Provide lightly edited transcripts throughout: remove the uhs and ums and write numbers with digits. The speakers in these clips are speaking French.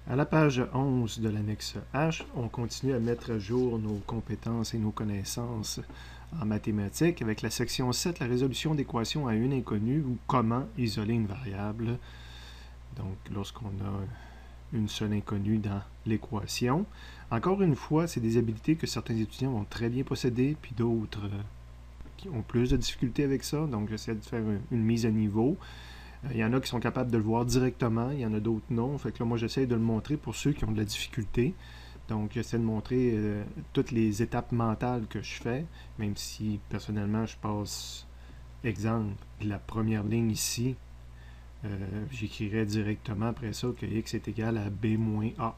À la page 11 de l'annexe H, on continue à mettre à jour nos compétences et nos connaissances en mathématiques avec la section 7, la résolution d'équations à une inconnue ou comment isoler une variable. Donc, lorsqu'on a une seule inconnue dans l'équation. Encore une fois, c'est des habiletés que certains étudiants vont très bien posséder, puis d'autres qui ont plus de difficultés avec ça. Donc, j'essaie de faire une mise à niveau. Il y en a qui sont capables de le voir directement, il y en a d'autres non. Fait que là, moi, j'essaie de le montrer pour ceux qui ont de la difficulté. Donc, j'essaie de montrer toutes les étapes mentales que je fais, même si, personnellement, je passe, exemple, la première ligne ici, j'écrirais directement après ça que x est égal à b moins a.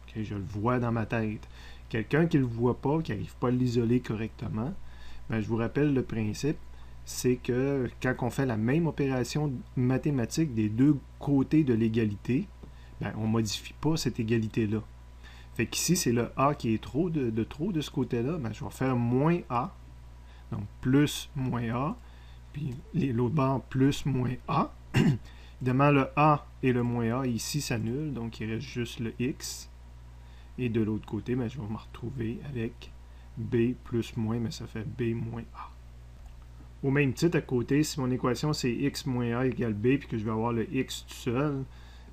Okay, je le vois dans ma tête. Quelqu'un qui ne le voit pas, qui n'arrive pas à l'isoler correctement, ben, je vous rappelle le principe, c'est que quand on fait la même opération mathématique des deux côtés de l'égalité, ben, on ne modifie pas cette égalité-là. Fait qu'ici, c'est le a qui est trop de ce côté-là. Ben, je vais faire moins a, donc plus moins a, puis l'autre bord plus moins a. Évidemment, le a et le moins a ici s'annulent, donc il reste juste le x. Et de l'autre côté, ben, je vais me retrouver avec b plus moins, mais ça fait b moins a. Au même titre, à côté, si mon équation c'est x moins a égale b, puis que je vais avoir le x tout seul,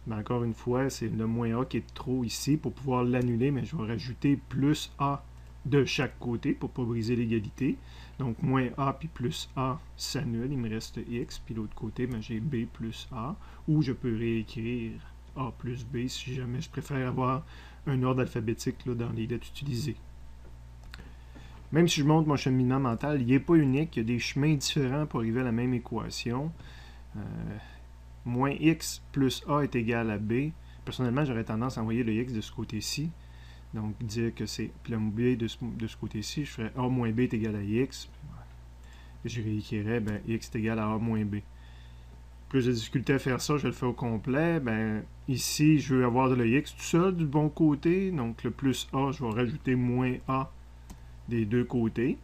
ben encore une fois, c'est le moins a qui est trop ici. Pour pouvoir l'annuler, mais je vais rajouter plus a de chaque côté pour ne pas briser l'égalité. Donc, moins a puis plus a s'annule, il me reste x, puis l'autre côté, ben, j'ai b plus a, ou je peux réécrire a plus b si jamais je préfère avoir un ordre alphabétique là, dans les lettres utilisées. Même si je montre mon cheminement mental, il n'est pas unique, il y a des chemins différents pour arriver à la même équation. Moins x plus a est égal à b. Personnellement, j'aurais tendance à envoyer le x de ce côté-ci. Donc, dire que c'est le b de ce côté-ci, je ferais a moins b est égal à x. Je réécrirais, ben, x est égal à a moins b. Plus de difficulté à faire ça, je le fais au complet. Ben, ici, je veux avoir le x tout seul du bon côté. Donc, le plus a, je vais rajouter moins a des deux côtés.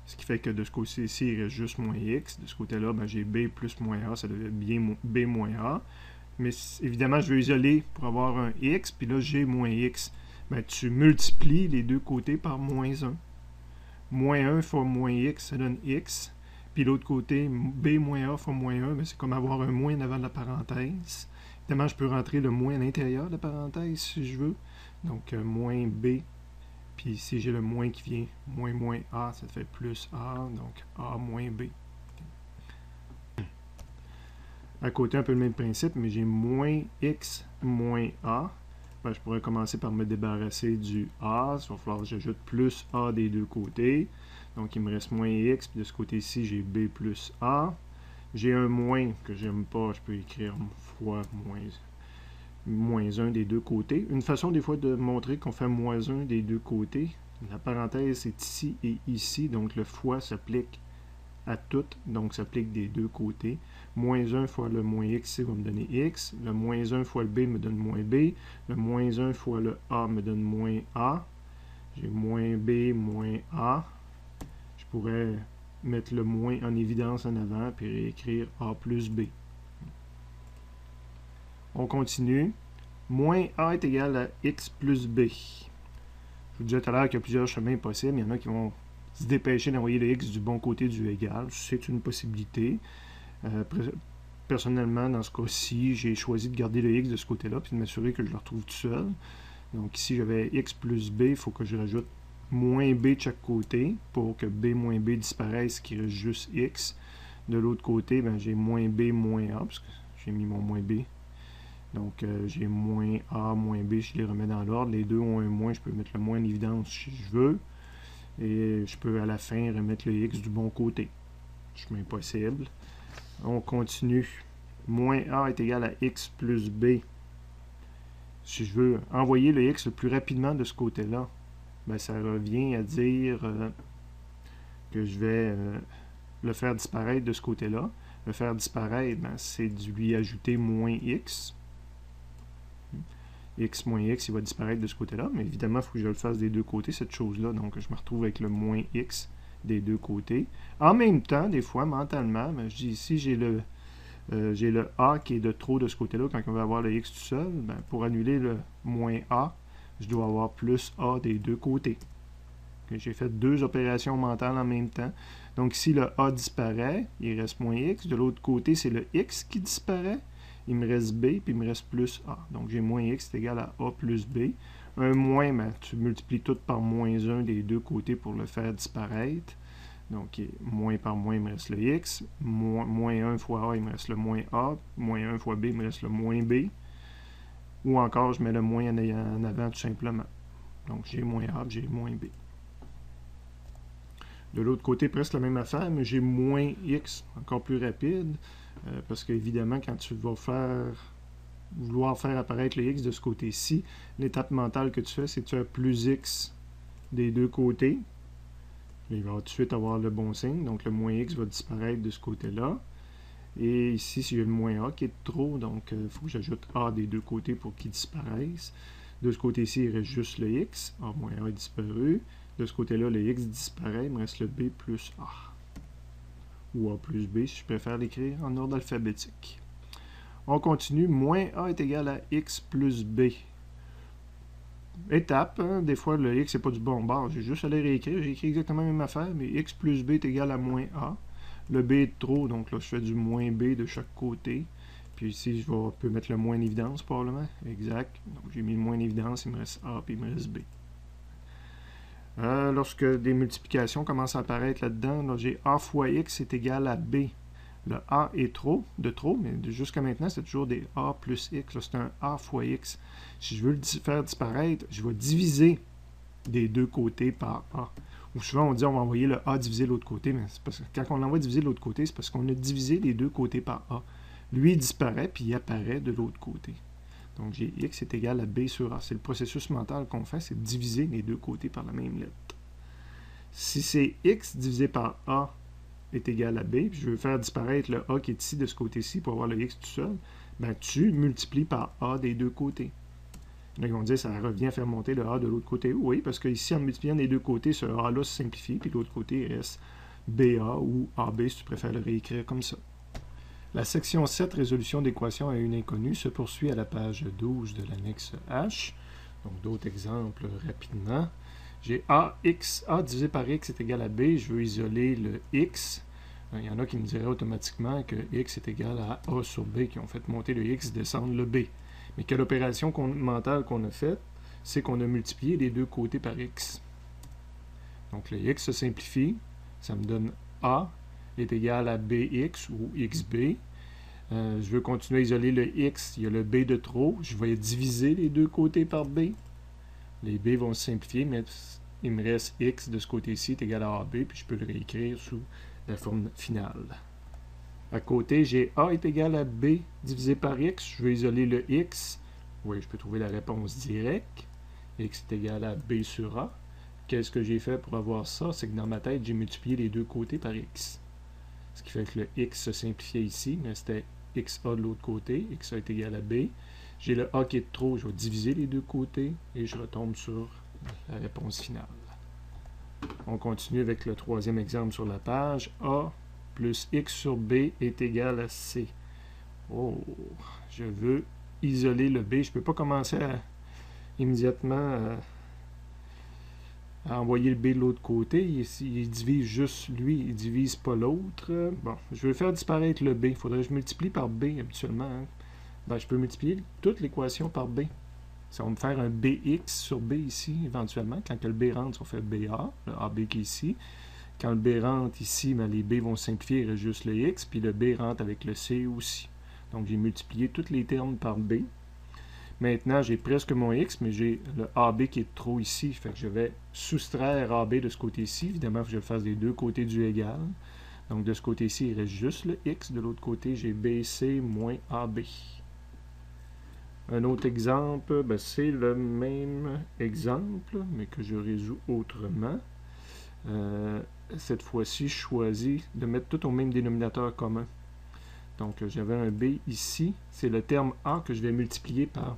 Ce qui fait que de ce côté-ci, il reste juste moins x. De ce côté-là, ben, j'ai b plus moins a, ça devient bien b moins a. Mais évidemment, je veux isoler pour avoir un x, puis là, j'ai moins x. Ben, tu multiplies les deux côtés par moins 1. Moins 1 fois moins x, ça donne x. Puis l'autre côté, b moins a fois moins 1, ben, c'est comme avoir un moins avant de la parenthèse. Évidemment, je peux rentrer le moins à l'intérieur de la parenthèse si je veux. Donc, moins b. Puis si j'ai le moins qui vient, moins a, ça fait plus a, donc a moins b. À côté, un peu le même principe, mais j'ai moins x moins a. Ben, je pourrais commencer par me débarrasser du a. Il va falloir que j'ajoute plus a des deux côtés. Donc, il me reste moins x. Puis de ce côté-ci, j'ai b plus a. J'ai un moins que j'aime pas. Je peux écrire fois moins 1 des deux côtés. Une façon des fois de montrer qu'on fait moins 1 des deux côtés, la parenthèse est ici et ici, donc le fois s'applique à toutes, donc s'applique des deux côtés. Moins 1 fois le moins x va me donner x, le moins 1 fois le b me donne moins b, le moins 1 fois le a me donne moins a, j'ai moins b moins a, je pourrais mettre le moins en évidence en avant, puis réécrire a plus b. On continue. Moins a est égal à x plus b. Je vous disais tout à l'heure qu'il y a plusieurs chemins possibles. Il y en a qui vont se dépêcher d'envoyer le x du bon côté du égal. C'est une possibilité. Personnellement, dans ce cas-ci, j'ai choisi de garder le x de ce côté-là puis de m'assurer que je le retrouve tout seul. Donc ici, j'avais x plus b. Il faut que je rajoute moins b de chaque côté pour que b moins b disparaisse, qui reste juste x. De l'autre côté, ben, j'ai moins b moins a, parce que j'ai mis mon moins b. Donc, j'ai moins A, moins B, je les remets dans l'ordre. Les deux ont un moins, je peux mettre le moins en évidence si je veux. Et je peux à la fin remettre le x du bon côté. Chemin possible. On continue. Moins A est égal à x plus B. Si je veux envoyer le x le plus rapidement de ce côté-là, ben, ça revient à dire que je vais le faire disparaître de ce côté-là. Le faire disparaître, ben, c'est de lui ajouter moins x. X moins x, il va disparaître de ce côté-là, mais évidemment, il faut que je le fasse des deux côtés, cette chose-là. Donc, je me retrouve avec le moins x des deux côtés. En même temps, des fois, mentalement, ben, je dis ici, j'ai j'ai le A qui est de trop de ce côté-là quand on veut avoir le X tout seul. Ben, pour annuler le moins A, je dois avoir plus A des deux côtés. J'ai fait deux opérations mentales en même temps. Donc ici, le A disparaît, il reste moins X. De l'autre côté, c'est le X qui disparaît. Il me reste B, puis il me reste plus A. Donc j'ai moins X est égal à A plus B. Un moins, ben, tu multiplies tout par moins 1 des deux côtés pour le faire disparaître. Donc moins par moins, il me reste le X. Moins 1 fois A, il me reste le moins A. Moins 1 fois B, il me reste le moins B. Ou encore, je mets le moins en avant tout simplement. Donc j'ai moins A, j'ai moins B. De l'autre côté, presque la même affaire, mais j'ai moins X, encore plus rapide, parce qu'évidemment, quand tu vas vouloir faire apparaître le X de ce côté-ci, l'étape mentale que tu fais, c'est que tu as plus X des deux côtés. Il va tout de suite avoir le bon signe, donc le moins X va disparaître de ce côté-là. Et ici, si j'ai le moins A qui est trop, donc il faut que j'ajoute A des deux côtés pour qu'il disparaisse. De ce côté-ci, il reste juste le X. A moins A est disparu. De ce côté-là, le X disparaît, il me reste le B plus A. Ou A plus B, si je préfère l'écrire en ordre alphabétique. On continue. Moins A est égal à X plus B. Étape, hein? Des fois, le X n'est pas du bon bord. J'ai juste à les réécrire. J'ai écrit exactement la même affaire, mais X plus B est égal à moins A. Le B est trop, donc là, je fais du moins B de chaque côté. Puis ici, je peux mettre le moins en évidence, probablement. Exact. Donc, j'ai mis le moins en évidence, il me reste A, puis il me reste B. Lorsque des multiplications commencent à apparaître là-dedans, j'ai A fois X est égal à B. Le A est de trop, mais jusqu'à maintenant, c'est toujours des A plus X. Là, c'est un A fois X. Si je veux le faire disparaître, je vais diviser des deux côtés par A. Ou souvent, on dit on va envoyer le A diviser l'autre côté, mais c'est parce que quand on l'envoie diviser de l'autre côté, c'est parce qu'on a divisé les deux côtés par A. Lui, il disparaît, puis il apparaît de l'autre côté. Donc, j'ai X est égal à B sur A. C'est le processus mental qu'on fait, c'est de diviser les deux côtés par la même lettre. Si c'est X divisé par A est égal à B, puis je veux faire disparaître le A qui est ici de ce côté-ci pour avoir le X tout seul, ben tu multiplies par A des deux côtés. Là, ils vont dire ça revient à faire monter le A de l'autre côté. Oui, parce qu'ici, en multipliant les deux côtés, ce A-là se simplifie, puis l'autre côté reste BA ou AB si tu préfères le réécrire comme ça. La section 7, résolution d'équations à une inconnue, se poursuit à la page 12 de l'annexe H. Donc, d'autres exemples rapidement. J'ai A divisé par X est égal à B. Je veux isoler le X. Il y en a qui me diraient automatiquement que X est égal à A sur B, qui ont fait monter le X, descendre le B. Mais quelle opération mentale qu'on a faite, c'est qu'on a multiplié les deux côtés par X. Donc, le X se simplifie. Ça me donne A est égal à BX ou XB. Je veux continuer à isoler le X. Il y a le B de trop. Je vais diviser les deux côtés par B. Les B vont se simplifier, mais il me reste X de ce côté-ci est égal à AB, puis je peux le réécrire sous la forme finale. À côté, j'ai A est égal à B divisé par X. Je veux isoler le X. Oui, je peux trouver la réponse directe. X est égal à B sur A. Qu'est-ce que j'ai fait pour avoir ça? C'est que dans ma tête, j'ai multiplié les deux côtés par X. Ce qui fait que le X se simplifiait ici, mais c'était XA de l'autre côté. XA est égal à B. J'ai le A qui est de trop, je vais diviser les deux côtés et je retombe sur la réponse finale. On continue avec le troisième exemple sur la page. A plus X sur B est égal à C. Oh, je veux isoler le B. Je ne peux pas commencer immédiatement à envoyer le B de l'autre côté. Il divise juste lui, il ne divise pas l'autre. Bon, je veux faire disparaître le B. Il faudrait que je multiplie par B habituellement. Hein. Ben, je peux multiplier toute l'équation par B. Ça va me faire un BX sur B ici, éventuellement. Quand le B rentre, on fait BA, le AB qui est ici. Quand le B rentre ici, ben, les B vont simplifier, il reste juste le X, puis le B rentre avec le C aussi. Donc, j'ai multiplié tous les termes par B. Maintenant, j'ai presque mon X, mais j'ai le AB qui est de trop ici. Fait que je vais soustraire AB de ce côté-ci. Évidemment, il faut que je le fasse des deux côtés du égal. Donc, de ce côté-ci, il reste juste le X. De l'autre côté, j'ai BC moins AB. Un autre exemple, ben c'est le même exemple, mais que je résous autrement. Cette fois-ci, je choisis de mettre tout au même dénominateur commun. Donc, j'avais un B ici. C'est le terme A que je vais multiplier par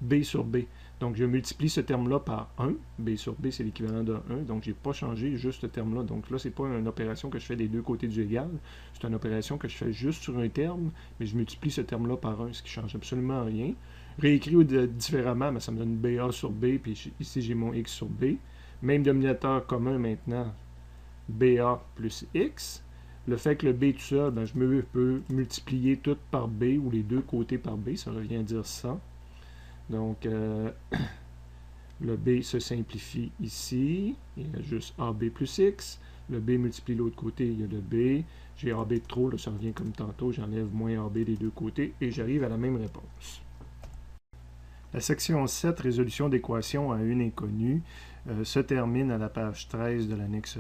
b sur b. Donc, je multiplie ce terme-là par 1. B sur b, c'est l'équivalent de 1. Donc, je n'ai pas changé juste ce terme-là. Donc là, ce n'est pas une opération que je fais des deux côtés du égal. C'est une opération que je fais juste sur un terme, mais je multiplie ce terme-là par 1, ce qui ne change absolument rien. Réécrit différemment, mais ça me donne BA sur B, puis ici, j'ai mon X sur B. Même dénominateur commun maintenant, BA plus X. Le fait que le B tout seul, ben, je peux multiplier tout par B, ou les deux côtés par B, ça revient à dire ça. Donc, le B se simplifie ici. Il y a juste AB plus X. Le B multiplie l'autre côté, il y a le B. J'ai AB de trop, là, ça revient comme tantôt. J'enlève moins AB des deux côtés et j'arrive à la même réponse. La section 7, résolution d'équations à une inconnue, se termine à la page 13 de l'annexe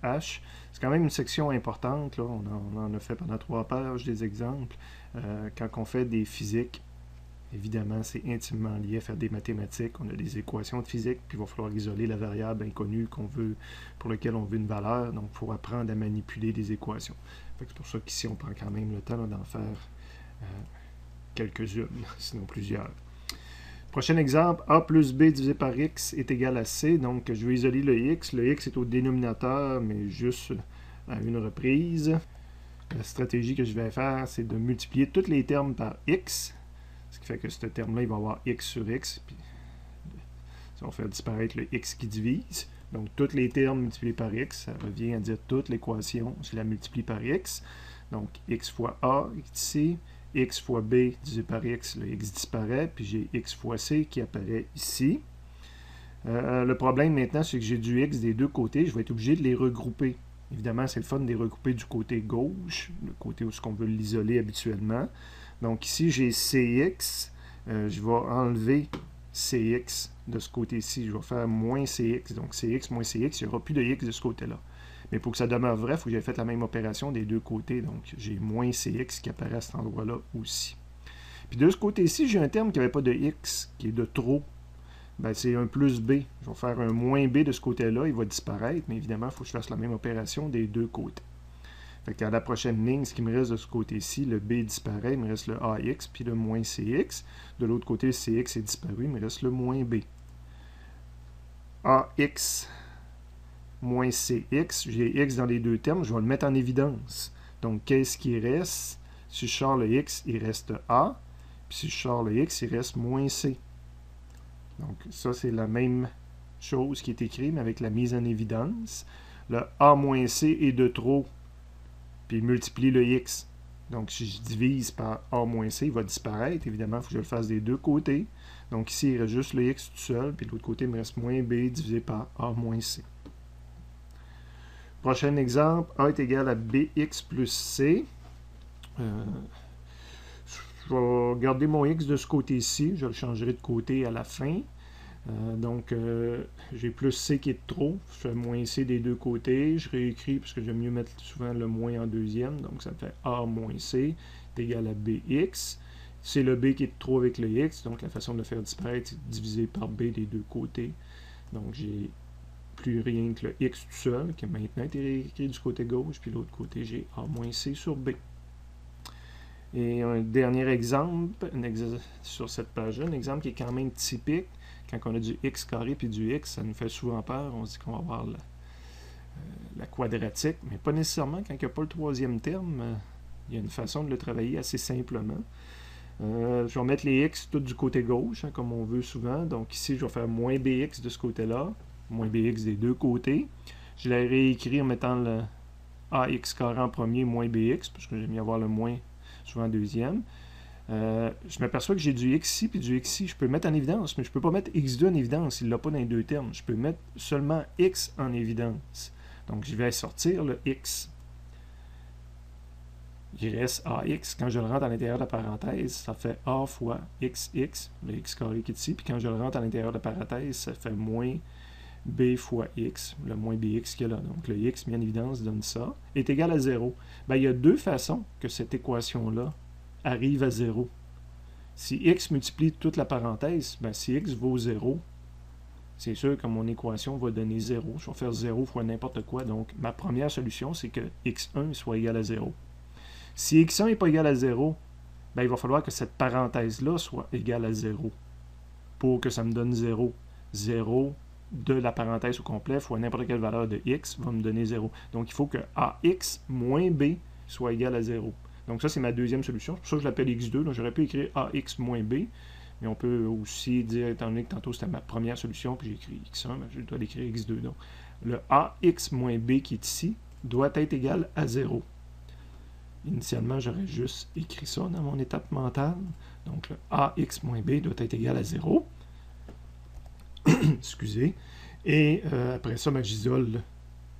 H. C'est quand même une section importante. Là. On en a fait pendant 3 pages des exemples. Quand on fait des physiques, évidemment, c'est intimement lié à faire des mathématiques. On a des équations de physique, puis il va falloir isoler la variable inconnue pour laquelle on veut une valeur. Donc, il faut apprendre à manipuler des équations. C'est pour ça qu'ici, on prend quand même le temps d'en faire quelques-unes, sinon plusieurs. Prochain exemple, a plus b divisé par x est égal à c. Donc, je vais isoler le x. Le x est au dénominateur, mais juste à une reprise. La stratégie que je vais faire, c'est de multiplier tous les termes par x. Ce qui fait que ce terme-là, il va avoir x sur x. Puis, ça va faire disparaître le x qui divise. Donc, tous les termes multipliés par x, ça revient à dire toute l'équation, je la multiplie par x. Donc, x fois a est ici. X fois b divisé par x, le x disparaît, puis j'ai x fois c qui apparaît ici. Le problème maintenant, c'est que j'ai du x des deux côtés, je vais être obligé de les regrouper. Évidemment, c'est le fun de les regrouper du côté gauche, le côté où on veut l'isoler habituellement. Donc ici, j'ai cx, je vais enlever cx de ce côté-ci, je vais faire moins cx, donc cx moins cx, il n'y aura plus de x de ce côté-là. Mais pour que ça demeure vrai, il faut que j'aie fait la même opération des deux côtés. Donc, j'ai moins cx qui apparaît à cet endroit-là aussi. Puis de ce côté-ci, j'ai un terme qui n'avait pas de x, qui est de trop. Ben, c'est un plus b. Je vais faire un moins b de ce côté-là, il va disparaître, mais évidemment, il faut que je fasse la même opération des deux côtés. Fait qu'à la prochaine ligne, ce qui me reste de ce côté-ci, le b disparaît, il me reste le ax, puis le moins cx. De l'autre côté, le cx est disparu, il me reste le moins b. Ax moins cx, j'ai x dans les deux termes, je vais le mettre en évidence. Donc, qu'est-ce qui reste? Si je sors le x, il reste a, puis si je sors le x, il reste moins c. Donc, ça, c'est la même chose qui est écrite, mais avec la mise en évidence. Le a moins c est de trop, puis il multiplie le x. Donc, si je divise par a moins c, il va disparaître. Évidemment, il faut que je le fasse des deux côtés. Donc, ici, il reste juste le x tout seul, puis de l'autre côté, il me reste moins b divisé par a moins c. Prochain exemple, a est égal à bx plus c. Je vais garder mon x de ce côté-ci. Je le changerai de côté à la fin. Donc, j'ai plus c qui est de trop. Je fais moins c des deux côtés. Je réécris parce que j'aime mieux mettre souvent le moins en deuxième. Donc, ça fait a moins c est égal à bx. C'est le b qui est de trop avec le x. Donc, la façon de le faire disparaître, c'est de diviser par b des deux côtés. Donc, j'ai plus rien que le x tout seul, qui a maintenant été réécrit du côté gauche, puis l'autre côté, j'ai a moins c sur b. Et un dernier exemple sur cette page-là, un exemple qui est quand même typique. Quand on a du x carré puis du x, ça nous fait souvent peur. On se dit qu'on va avoir la quadratique, mais pas nécessairement. Quand il n'y a pas le troisième terme, il y a une façon de le travailler assez simplement. Je vais mettre les x tout du côté gauche, hein, comme on veut souvent. Donc ici, je vais faire moins bx de ce côté-là, moins bx des deux côtés. Je l'ai réécrit en mettant le ax carré en premier, moins bx, parce que j'aime bien avoir le moins souvent en deuxième. Je m'aperçois que j'ai du x ici puis du x ici. Je peux le mettre en évidence, mais je ne peux pas mettre x2 en évidence. Il ne l'a pas dans les deux termes. Je peux mettre seulement x en évidence. Donc, je vais sortir le x. Il reste ax. Quand je le rentre à l'intérieur de la parenthèse, ça fait a fois xx, le x carré qui est ici. Puis quand je le rentre à l'intérieur de la parenthèse, ça fait moins b fois x, le moins bx qu'il y a là. Donc, le x mis en évidence donne ça, est égal à 0. Ben, il y a deux façons que cette équation-là arrive à 0. Si x multiplie toute la parenthèse, ben, si x vaut 0, c'est sûr que mon équation va donner 0. Je vais faire 0 fois n'importe quoi. Donc, ma première solution, c'est que x1 soit égal à 0. Si x1 n'est pas égal à 0, ben, il va falloir que cette parenthèse-là soit égale à 0. pour que ça me donne 0. 0 de la parenthèse au complet fois n'importe quelle valeur de x va me donner 0. Donc, il faut que ax moins b soit égal à 0. Donc, ça, c'est ma deuxième solution. C'est pour ça que je l'appelle x2. J'aurais pu écrire ax moins b, mais on peut aussi dire, étant donné que tantôt c'était ma première solution, puis j'ai écrit x1, ben, je dois l'écrire x2. Donc, le ax moins b qui est ici doit être égal à 0. Initialement, j'aurais juste écrit ça dans mon étape mentale. Donc, le ax moins b doit être égal à 0. Excusez. Et après ça, ben, j'isole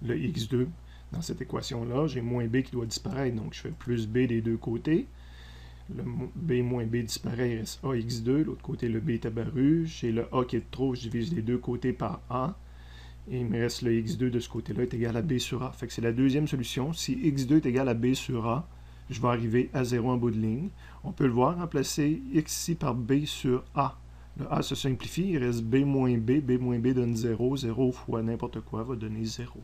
le x2 dans cette équation-là. J'ai moins b qui doit disparaître, donc je fais plus b des deux côtés. Le b moins b disparaît, il reste ax2. L'autre côté, le b est apparu. J'ai le a qui est de trop, je divise les deux côtés par a. Et il me reste le x2 de ce côté-là est égal à b sur a. Fait que c'est la deuxième solution. Si x2 est égal à b sur a, je vais arriver à 0 en bout de ligne. On peut le voir, remplacer x ici par b sur a. Le a se simplifie, il reste b moins b. b moins b donne 0. 0 fois n'importe quoi va donner 0.